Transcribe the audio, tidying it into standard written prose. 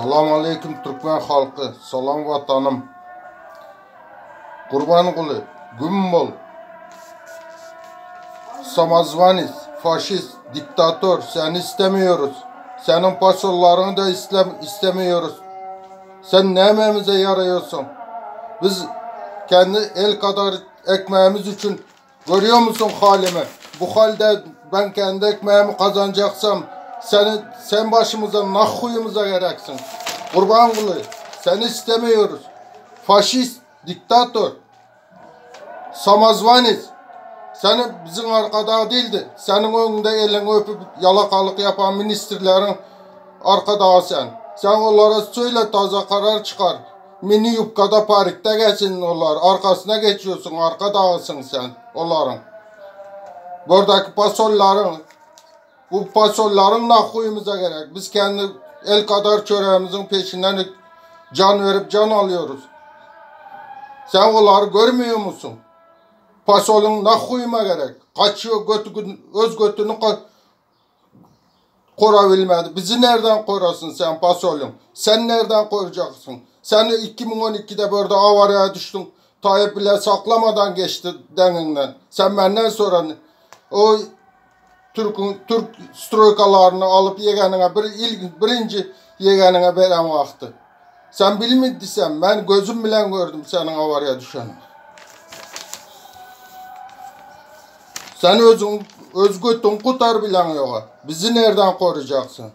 Salam aleyküm Türkmen halkı, salam vatanım. Kurban kulu, gün bol. Samozvanis, faşist, diktatör, seni istemiyoruz. Senin paşollarını da istemiyoruz. Sen ne emeğimize yarıyorsun? Biz kendi el kadar ekmeğimiz için görüyor musun halimi? Bu halde ben kendi ekmeğimi kazanacaksam sen başımıza nahuyumuza gereksin. Kurban kulu, seni istemiyoruz. Faşist, diktatör, samozvanis. Seni bizim arkada değildi. Senin önünde elini öpüp yalakalık yapan ministerlerin arkada sen. Sen onlara söyle, taze karar çıkar. Mini yupkada parikte geçsin onlar. Arkasına geçiyorsun, arkadasın sen onların. Buradaki bu pasolların nakuyumuza gerek. Biz kendi el kadar çöreğimizin peşinden can verip can alıyoruz. Sen onları görmüyor musun? Pasolun nakuyuma gerek. Kaçıyor öz götünü korabilmedi. Bizi nereden korasın sen pasolun? Sen nereden koruyacaksın? Sen 2012'de burada avaraya düştün. Tayyip bile saklamadan geçti deninden. Sen benden sonra o Türk stroykalarını alıp yeganına birinci yeganına veren vakti. Sen bilmediysen ben gözüm bilen gördüm senin avaraya düşeni. Sen öz götün kutar bilen yok. Bizi nereden koruyacaksın?